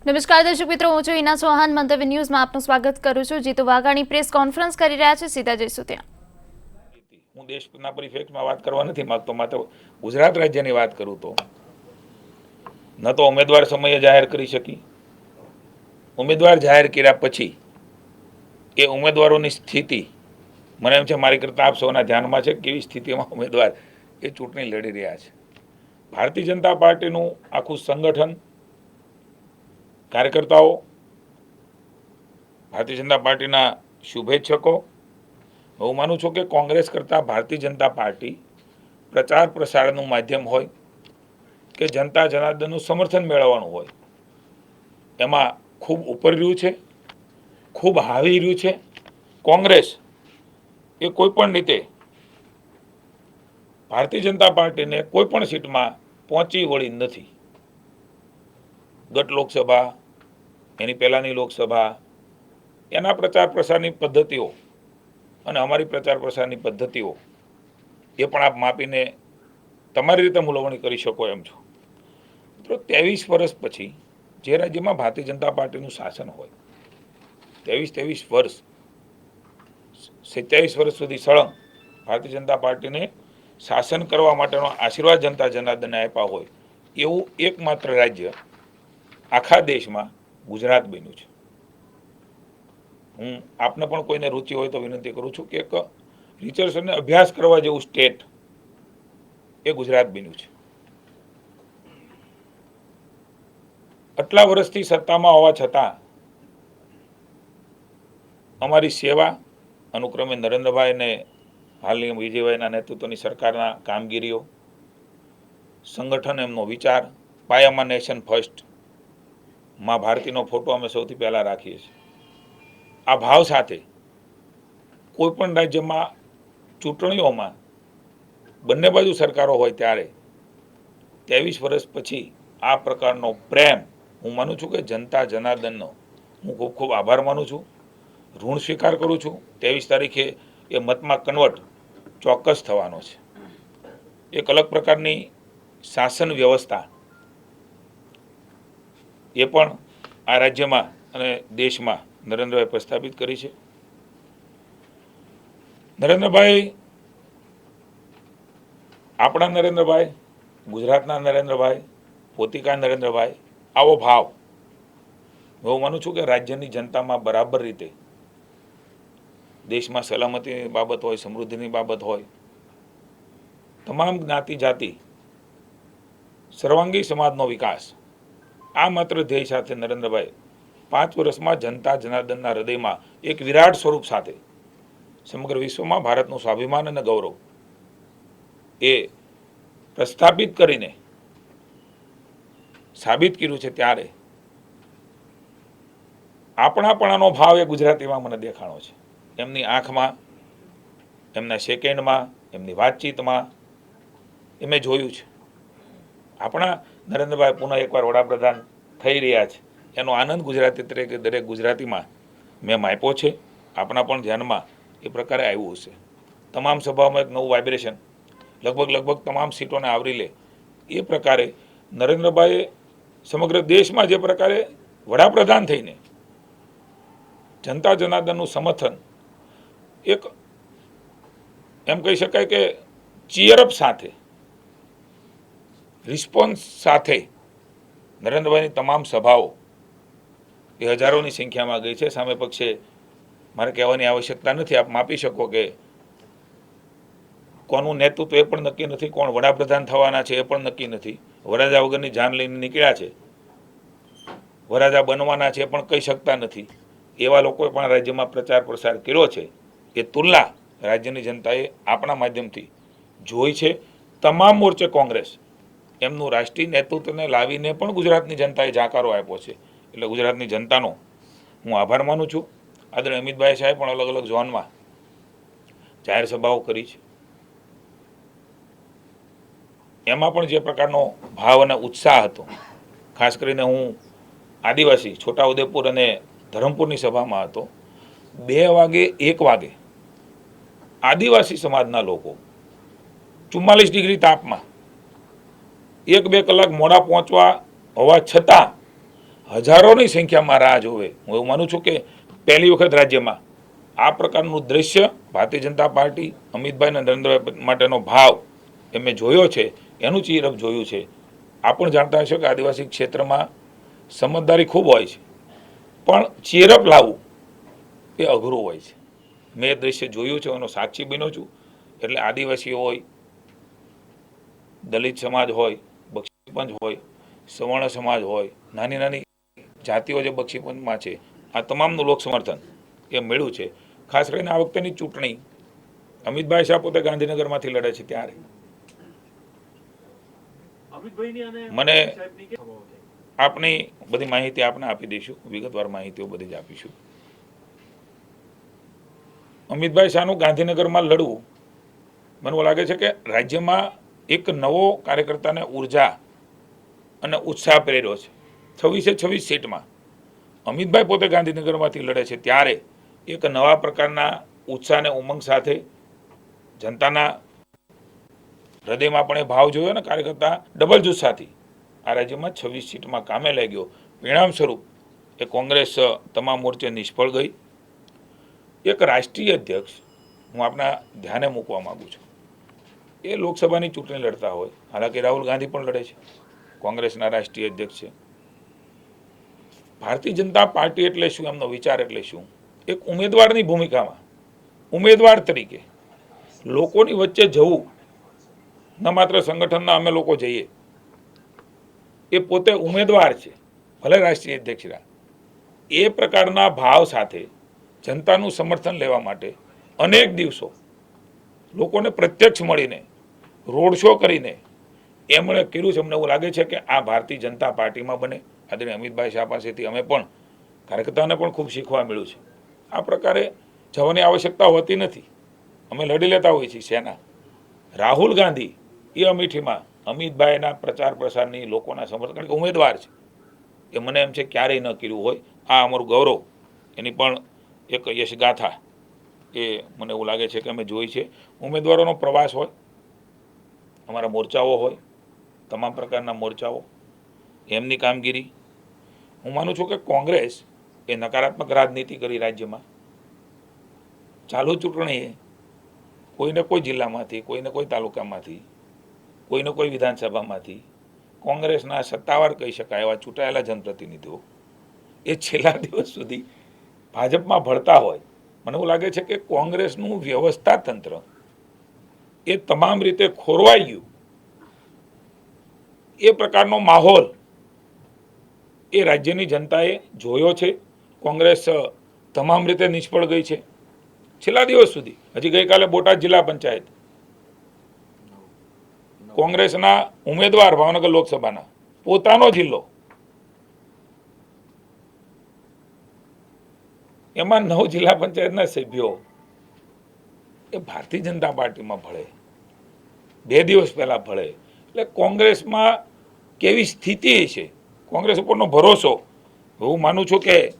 નમસ્કાર દર્શક મિત્રો, હું છું હિના ચૌહાણ. મંતવ્ય ન્યૂઝમાં આપનું સ્વાગત કરું છું. જીતુ વાઘાણી પ્રેસ કોન્ફરન્સ કરી રહ્યા છે. સીધા જઈશું ત્યાં. હું દેશના પરિપ્રેક્ષમાં વાત કરવા નથી માંગતો, માત્ર ગુજરાત રાજ્યની વાત કરું તો ન તો ઉમેદવાર સમયે જાહેર કરી શકી, ઉમેદવાર જાહેર કર્યા પછી એ ઉમેદવારોની સ્થિતિ મને એમ છે મારી કરતાં આપ સૌના ધ્યાનમાં છે કેવી સ્થિતિમાં ઉમેદવાર એ ચૂંટણી લડી રહ્યા છે. ભારતીય જનતા પાર્ટીનું આખું સંગઠન, કાર્યકર્તાઓ, ભારતીય જનતા પાર્ટીના શુભેચ્છકો, હું માનું છું કે કોંગ્રેસ કરતાં ભારતીય જનતા પાર્ટી પ્રચાર પ્રસારનું માધ્યમ હોય કે જનતા જનાર્દનનું સમર્થન મેળવવાનું હોય એમાં ખૂબ ઉપર રહ્યું છે, ખૂબ હાવી રહ્યું છે. કોંગ્રેસ એ કોઈ પણ રીતે ભારતીય જનતા પાર્ટીને કોઈ પણ સીટમાં પહોંચી વળી નથી. ગત લોકસભા, એની પહેલાંની લોકસભા, એના પ્રચાર પ્રસારની પદ્ધતિઓ અને અમારી પ્રચાર પ્રસારની પદ્ધતિઓ એ પણ આપ માપીને તમારી રીતે મૂલવણી કરી શકો એમ છો. મિત્રો, 23 વર્ષ પછી જે રાજ્યમાં ભારતીય જનતા પાર્ટીનું શાસન હોય, 23 વર્ષ, 27 વર્ષ સુધી સળંગ ભારતીય જનતા પાર્ટીને શાસન કરવા માટેનો આશીર્વાદ જનતા જનાર્દનને આપ્યા હોય એવું એકમાત્ર રાજ્ય આખા દેશમાં ગુજરાત બન્યું છે. હું આપને પણ કોઈને રુચિ હોય તો વિનંતી કરું છું કે એક રિસર્ચ અને અભ્યાસ કરવા જેવું સ્ટેટ એ ગુજરાત બન્યું છે. આટલા વર્ષથી સત્તામાં હોવા છતાં અમારી સેવા, અનુક્રમે નરેન્દ્રભાઈ અને હાલની વિજયભાઈના નેતૃત્વની સરકારના કામગીરીઓ, સંગઠન, એમનો વિચાર, પાયામાં નેશન ફર્સ્ટ, માં ભારતીનો ફોટો અમે સૌથી પહેલાં રાખીએ છીએ. આ ભાવ સાથે કોઈ પણ રાજ્યમાં ચૂંટણીઓમાં બંને બાજુ સરકારો હોય ત્યારે 23 વર્ષ પછી આ પ્રકારનો પ્રેમ, હું માનું છું કે જનતા જનાર્દનનો હું ખૂબ ખૂબ આભાર માનું છું, ઋણ સ્વીકાર કરું છું. 23 તારીખે એ મતમાં કન્વર્ટ ચોક્કસ થવાનો છે. એક અલગ પ્રકારની શાસન વ્યવસ્થા એ પણ આ રાજ્યમાં અને દેશમાં નરેન્દ્રભાઈ પ્રસ્થાપિત કરી છે. નરેન્દ્રભાઈ, આપણા નરેન્દ્રભાઈ, ગુજરાતના નરેન્દ્રભાઈ, પોતિકા નરેન્દ્રભાઈ, આવો ભાવ હું માનું છું કે રાજ્યની જનતામાં બરાબર રીતે, દેશમાં સલામતીની બાબત હોય, સમૃદ્ધિની બાબત હોય, તમામ જ્ઞાતિ જાતિ સર્વાંગી સમાજનો વિકાસ, આ માત્ર ધ્યેય સાથે નરેન્દ્રભાઈ 5 વર્ષમાં જનતા જનાર્દનના હૃદયમાં એક વિરાટ સ્વરૂપ સાથે સમગ્ર વિશ્વમાં ભારતનું સ્વાભિમાન અને ગૌરવ એ પ્રસ્થાપિત કરીને સાબિત કર્યું છે. ત્યારે આપણાપણાનો ભાવ એ ગુજરાતીમાં મને દેખાણો છે. એમની આંખમાં, એમના સેકન્ડમાં, એમની વાતચીતમાં એ મેં જોયું છે. આપણા નરેન્દ્રભાઈ પુનઃ એકવાર વડાપ્રધાન થઈ રહ્યા છે એનો આનંદ ગુજરાતી તરીકે દરેક ગુજરાતીમાં મેં માપ્યો છે. આપણા પણ ધ્યાનમાં એ પ્રકારે આવ્યું હશે. તમામ સભાઓમાં એક નવું વાઇબ્રેશન લગભગ તમામ સીટોને આવરી લે એ પ્રકારે નરેન્દ્રભાઈએ સમગ્ર દેશમાં જે પ્રકારે વડાપ્રધાન થઈને જનતા જનાર્દનનું સમર્થન એક એમ કહી શકાય કે ચીયરઅપ સાથે, રિસ્પોન્સ સાથે નરેન્દ્રભાઈની તમામ સભાઓ એ હજારોની સંખ્યામાં ગઈ છે. સામે પક્ષે મારે કહેવાની આવશ્યકતા નથી, આપ માપી શકો કે કોનું નેતૃત્વ એ પણ નક્કી નથી, કોણ વડાપ્રધાન થવાના છે એ પણ નક્કી નથી. વરરાજા વગરની જાન લઈને નીકળ્યા છે, વરરાજા બનવાના છે એ પણ કહી શકતા નથી. એવા લોકોએ પણ રાજ્યમાં પ્રચાર પ્રસાર કર્યો છે. એ તુલના રાજ્યની જનતાએ આપણા માધ્યમથી જોઈ છે. તમામ મોરચે કોંગ્રેસ એમનું રાષ્ટ્રીય નેતૃત્વને લાવીને પણ ગુજરાતની જનતાએ જાકારો આપ્યો છે. એટલે ગુજરાતની જનતાનો હું આભાર માનું છું. આદરણીય અમિતભાઈ સાહેબ પણ અલગ અલગ ઝોનમાં જાહેર સભાઓ કરી છે. એમાં પણ જે પ્રકારનો ભાવ અને ઉત્સાહ હતો, ખાસ કરીને હું આદિવાસી છોટાઉદેપુર અને ધરમપુરની સભામાં હતો. 2 વાગે 1 વાગે આદિવાસી સમાજના લોકો 44 ડિગ્રી તાપમાં 1-2 કલાક મોડા પહોંચવા હોવા છતાં હજારોની સંખ્યામાં રાહ જોવે. હું એવું માનું છું કે પહેલી વખત રાજ્યમાં આ પ્રકારનું દ્રશ્ય ભારતીય જનતા પાર્ટી અમિતભાઈ અને નરેન્દ્રભાઈ માટેનો ભાવ એ મેં જોયો છે, એનું ચીરફ જોયું છે. આ પણ જાણતા હશો કે આદિવાસી ક્ષેત્રમાં સમજદારી ખૂબ હોય છે, પણ ચીરફ લાવવું એ અઘરું હોય છે. મેં એ દ્રશ્ય જોયું છે, એનો સાક્ષી બન્યો છું. એટલે આદિવાસી હોય, દલિત સમાજ હોય, બક્ષીપંચ હોય, સવર્ણ સમાજ હોય, નાની નાની જાતિઓ જે બક્ષીપંચમાં છે, આ તમામનું લોક સમર્થન એ મળ્યું છે. ખાસ કરીને આ વખતેની ચૂંટણી અમિતભાઈ શાહ પોતે ગાંધીનગરમાંથી લડે છે ત્યારે મને આપની બધી માહિતી આપને આપી દઈશું, વિગતવાર માહિતીઓ બધી જ આપીશું. અમિતભાઈ શાહનું ગાંધીનગરમાં લડવું મને એવું લાગે છે કે રાજ્યમાં એક નવો કાર્યકર્તાને ઉર્જા અને ઉત્સાહ પ્રેર્યો છે. 26 સીટમાં અમિતભાઈ પોતે ગાંધીનગરમાંથી લડે છે ત્યારે એક નવા પ્રકારના ઉત્સાહ અને ઉમંગ સાથે જનતાના હૃદયમાં પણ એ ભાવ જોયો ને કાર્યકર્તા ડબલ જુસ્સાથી આ રાજ્યમાં 26 સીટમાં કામે લાગ્યો. પરિણામ સ્વરૂપ એ કોંગ્રેસ તમામ મોરચે નિષ્ફળ ગઈ. એક રાષ્ટ્રીય અધ્યક્ષ હું આપના ધ્યાને મૂકવા માંગુ છું, એ લોકસભાની ચૂંટણી લડતા હોય, હાલાકી રાહુલ ગાંધી પણ લડે છે, કોંગ્રેસના રાષ્ટ્રીય અધ્યક્ષ છે. ભારતીય જનતા પાર્ટી એટલે શું, એમનો વિચાર એટલે શું? એક ઉમેદવારની ભૂમિકામાં ઉમેદવાર તરીકે લોકોની વચ્ચે જવું, ન માત્ર સંગઠનના અમે લોકો જઈએ, એ પોતે ઉમેદવાર છે, ભલે રાષ્ટ્રીય અધ્યક્ષ. એ પ્રકારના ભાવ સાથે જનતાનું સમર્થન લેવા માટે અનેક દિવસો લોકોને પ્રત્યક્ષ મળીને રોડ શો કરીને એમણે કર્યું છે. અમને એવું લાગે છે કે આ ભારતીય જનતા પાર્ટીમાં બને. આદરણીય અમિતભાઈ શાહ પાસેથી અમે પણ કાર્યકર્તાઓને પણ ખૂબ શીખવા મળ્યું છે. આ પ્રકારે જવાની આવશ્યકતા હોતી નથી, અમે લડી લેતા હોઈએ છીએ સેના. રાહુલ ગાંધી એ અમેઠીમાં અમિતભાઈના પ્રચાર પ્રસારની લોકોના સમર્થન, કારણ કે ઉમેદવાર છે, એ મને એમ છે ક્યારેય ન કર્યું હોય. આ અમારું ગૌરવ, એની પણ એક યશગાથા એ મને એવું લાગે છે કે અમે જોઈ છે. ઉમેદવારોનો પ્રવાસ હોય, અમારા મોરચાઓ હોય, તમામ પ્રકારના મોરચાઓ, એમની કામગીરી. હું માનું છું કે કોંગ્રેસ એ નકારાત્મક રાજનીતિ કરી રાજ્યમાં. ચાલુ ચૂંટણીએ કોઈને કોઈ જિલ્લામાંથી, કોઈને કોઈ તાલુકામાંથી, કોઈને કોઈ વિધાનસભામાંથી કોંગ્રેસના સત્તાવાર કહી શકાય એવા ચૂંટાયેલા જનપ્રતિનિધિઓ એ છેલ્લા દિવસ સુધી ભાજપમાં ભળતા હોય. મને એવું લાગે છે કે કોંગ્રેસનું વ્યવસ્થા તંત્ર એ તમામ રીતે ખોરવાઈ ગયું. એ પ્રકારનો માહોલ એ રાજ્યની જનતાએ જોયો છે. કોંગ્રેસ તમામ રીતે નિષ્ફળ ગઈ છે છેલ્લા દિવસ સુધી. હજી ગઈકાલે બોટાદ જિલ્લા પંચાયત કોંગ્રેસના ઉમેદવાર ભાવનગર લોકસભાના પોતાનો જિલ્લો, એમાં 9 જિલ્લા પંચાયતના સભ્યો એ ભારતીય જનતા પાર્ટીમાં ભળે, 2 દિવસ પહેલા ભળે. એટલે કોંગ્રેસમાં કેવી સ્થિતિ છે, કોંગ્રેસ ઉપરનો ભરોસો હું માનું છું કે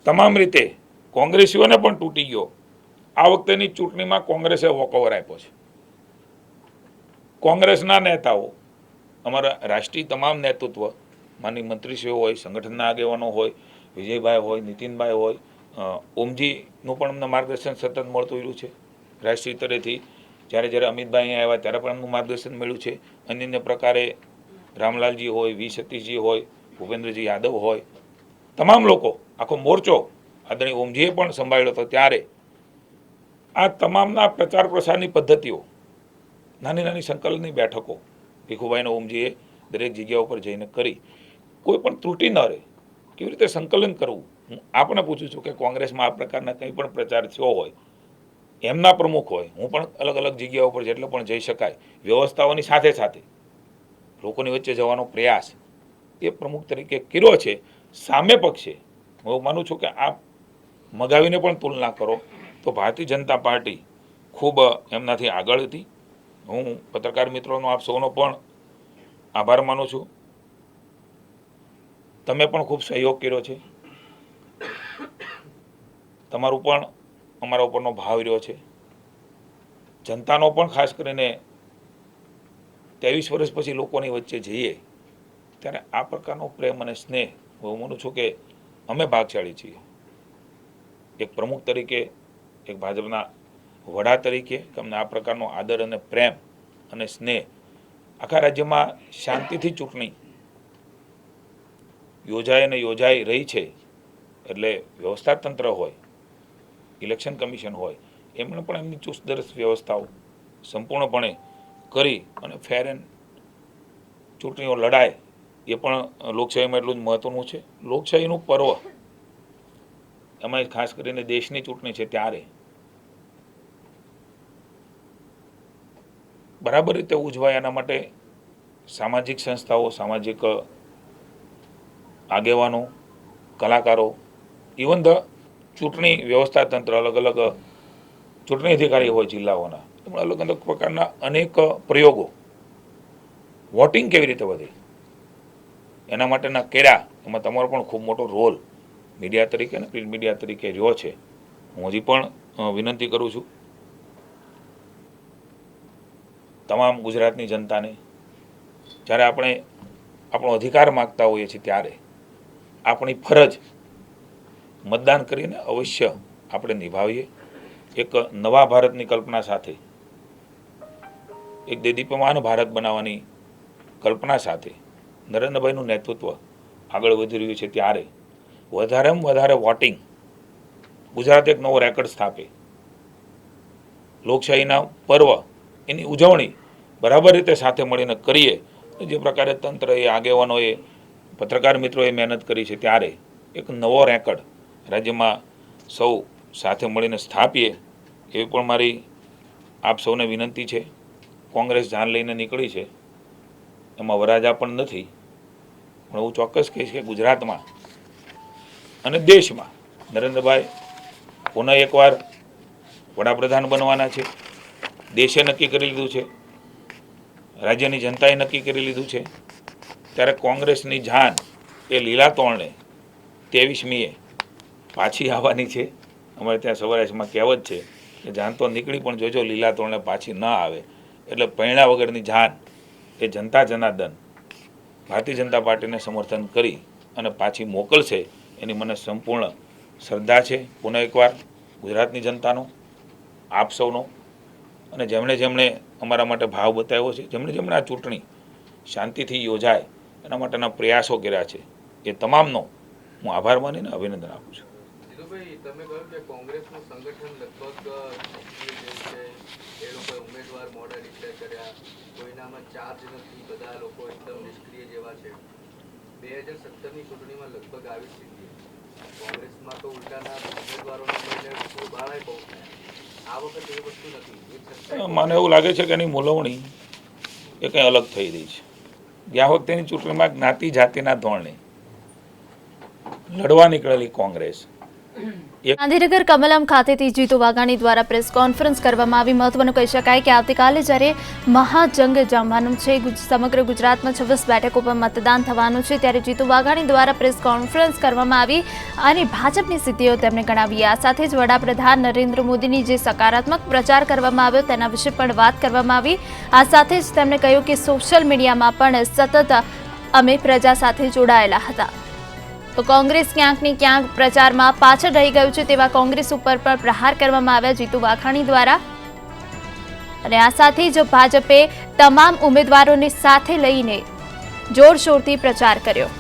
તમામ રીતે કોંગ્રેસીઓને પણ તૂટી ગયો. આ વખતેની ચૂંટણીમાં કોંગ્રેસે વોકઓવર આપ્યો છે. કોંગ્રેસના નેતાઓ, અમારા રાષ્ટ્રીય તમામ નેતૃત્વ, માની મંત્રીશ્રીઓ હોય, સંગઠનના આગેવાનો હોય, વિજયભાઈ હોય, નીતિનભાઈ હોય, ઓમજીનું પણ અમને માર્ગદર્શન સતત મળતું રહ્યું છે રાષ્ટ્રીય સ્તરેથી. જ્યારે અમિતભાઈ અહીંયા આવ્યા ત્યારે પણ એમનું માર્ગદર્શન મળ્યું છે. અન્ય પ્રકારે રામલાલજી હોય, વી સતીશજી હોય, ભૂપેન્દ્રજી યાદવ હોય, તમામ લોકો, આખો મોરચો આદરણીય ઓમજીએ પણ સંભાળ્યો હતો. ત્યારે આ તમામના પ્રચાર પ્રસારની પદ્ધતિઓ, નાની નાની સંકલનની બેઠકો ભીખુભાઈને ઓમજીએ દરેક જગ્યા ઉપર જઈને કરી. કોઈ પણ ત્રુટિ ન રહે, કેવી રીતે સંકલન કરવું. હું આપને પૂછું છું કે કોંગ્રેસમાં આ પ્રકારના કંઈ પણ પ્રચાર થયો હોય, એમના પ્રમુખ હોય, હું પણ અલગ અલગ જગ્યાઓ પર જેટલો પણ જઈ શકાય વ્યવસ્થાઓની સાથે સાથે લોકોની વચ્ચે જવાનો પ્રયાસ એ પ્રમુખ તરીકે કર્યો છે. સામે પક્ષે હું માનું છું કે આપ મગાવીને પણ તુલના કરો તો ભારતીય જનતા પાર્ટી ખૂબ એમનાથી આગળ હતી. હું પત્રકાર મિત્રોનો આપ સૌનો પણ આભાર માનું છું. તમે પણ ખૂબ સહયોગ કર્યો છે, તમારું પણ અમારા ઉપરનો ભાવ રહ્યો છે. જનતાનો પણ ખાસ કરીને 23 વર્ષ પછી લોકોની વચ્ચે જઈએ ત્યારે આ પ્રકારનો પ્રેમ અને સ્નેહ હું માનું છું કે અમે ભાગશાળી છીએ, એક પ્રમુખ તરીકે, એક ભાજપના વડા તરીકે કે અમને આ પ્રકારનો આદર અને પ્રેમ અને સ્નેહ આખા રાજ્યમાં શાંતિથી ચૂંટણી યોજાઈ રહી છે. એટલે વ્યવસ્થા તંત્ર હોય, ઇલેક્શન કમિશન હોય, એમણે પણ એમની ચુસ્તદરસ્ત વ્યવસ્થાઓ સંપૂર્ણપણે કરી અને ફેર એન્ડ ચૂંટણીઓ લડાય એ પણ લોકશાહીમાં એટલું જ મહત્વનું છે. લોકશાહીનું પર્વ એમાં ખાસ કરીને દેશની ચૂંટણી છે ત્યારે બરાબર રીતે ઉજવાય એના માટે સામાજિક સંસ્થાઓ, સામાજિક આગેવાનો, કલાકારો, ઇવન ધ ચૂંટણી વ્યવસ્થા તંત્ર, અલગ અલગ ચૂંટણી અધિકારી હોય જિલ્લાઓના, એમાં અલગ અલગ પ્રકારના અનેક પ્રયોગો, વોટિંગ કેવી રીતે વધે એના માટેના કર્યા, એમાં તમારો પણ ખૂબ મોટો રોલ મીડિયા તરીકે અને પ્રિન્ટ મીડિયા તરીકે રહ્યો છે. હું હજી પણ વિનંતી કરું છું તમામ ગુજરાતની જનતાને, જ્યારે આપણે આપણો અધિકાર માગતા હોઈએ છીએ ત્યારે આપણી ફરજ મતદાન કરીને અવશ્ય આપણે નિભાવીએ. એક નવા ભારતની કલ્પના સાથે, એક દેદીપ્યમાન ભારત બનાવવાની કલ્પના સાથે નરેન્દ્રભાઈનું નેતૃત્વ આગળ વધી રહ્યું છે ત્યારે વધારેમાં વધારે વોટિંગ ગુજરાત એક નવો રેકોર્ડ સ્થાપે, લોકશાહીના પર્વ એની ઉજવણી બરાબર રીતે સાથે મળીને કરીએ. જે પ્રકારે તંત્રએ, આગેવાનોએ, પત્રકાર મિત્રોએ મહેનત કરી છે ત્યારે એક નવો રેકોર્ડ રાજ્યમાં સૌ સાથે મળીને સ્થાપીએ એવી પણ મારી આપ સૌને વિનંતી છે. કોંગ્રેસ જાન લઈને નીકળી છે, એમાં વરાજા પણ નથી, પણ હું ચોક્કસ કહીશ કે ગુજરાતમાં અને દેશમાં નરેન્દ્રભાઈ પુનઃ એકવાર વડાપ્રધાન બનવાના છે. દેશે નક્કી કરી લીધું છે, રાજ્યની જનતાએ નક્કી કરી લીધું છે. ત્યારે કોંગ્રેસની જાન એ લીલા તોરણે 23મીએ પાછી આવવાની છે. અમારે ત્યાં સૌરાષ્ટ્રમાં કહેવત છે કે જાન તો નીકળી પણ જોજો લીલા તોરણે પાછી ન આવે. એટલે પૈણા વગરની જાન એ જનતા જનાર્દન ભારતીય જનતા પાર્ટીને સમર્થન કરી અને પાછી મોકલશે એની મને સંપૂર્ણ શ્રદ્ધા છે. પુનઃ એકવાર ગુજરાતની જનતાનો, આપ સૌનો, અને જેમણે અમારા માટે ભાવ બતાવ્યો છે, જેમણે આ ચૂંટણી શાંતિથી યોજાય એના માટેના પ્રયાસો કર્યા છે, એ તમામનો હું આભાર માનીને અભિનંદન આપું છું. જીતુભાઈ, તમે કહ્યું કે કોંગ્રેસનું સંગઠન લગભગ એ લોકોએ ઉમેદવાર મોડા ડિક્લેર કર્યા, કોઈનામાં ચાર્જ નથી, બધા લોકો એકદમ નિષ્ક્રિય જેવા છે. 2017ની ચૂંટણીમાં લગભગ આવી સ્થિતિ. કોંગ્રેસમાં તો ઉલટાના ઉમેદવારોને લઈને ગોબાળાએ બહુ થયા. આ વખત એ વસ્તુ નથી. મને એવું લાગે છે કે એની મૂલવણી એ કંઈ અલગ થઈ રહી છે. ગયા વખતેની ચૂંટણીમાં જ્ઞાતિ જાતિના ધોરણે લડવા નીકળેલી કોંગ્રેસ ગાંધીનગર કમલમ ખાતેથી જીતુ વાઘાણી દ્વારા પ્રેસ કોન્ફરન્સ કરવામાં આવી. મહત્વનું કહી શકાય કે આવતીકાલે જ્યારે મહાજંગ જામવાનું છે, સમગ્ર ગુજરાતમાં 26 બેઠકો પર મતદાન થવાનું છે, ત્યારે જીતુ વાઘાણી દ્વારા પ્રેસ કોન્ફરન્સ કરવામાં આવી અને ભાજપની સિદ્ધિઓ તેમણે ગણાવી. આ સાથે જ વડાપ્રધાન નરેન્દ્ર મોદીની જે સકારાત્મક પ્રચાર કરવામાં આવ્યો તેના વિશે પણ વાત કરવામાં આવી. આ સાથે જ તેમણે કહ્યું કે સોશિયલ મીડિયામાં પણ સતત અમે પ્રજા સાથે જોડાયેલા હતા. તો કોંગ્રેસ ક્યાંક ને ક્યાંક પ્રચારમાં પાછળ રહી ગયું છે તેવા કોંગ્રેસ ઉપર પણ પ્રહાર કરવામાં આવ્યા જીતુ વાઘાણી દ્વારા. અને આ સાથે જ ભાજપે તમામ ઉમેદવારોને સાથે લઈને જોરશોરથી પ્રચાર કર્યો.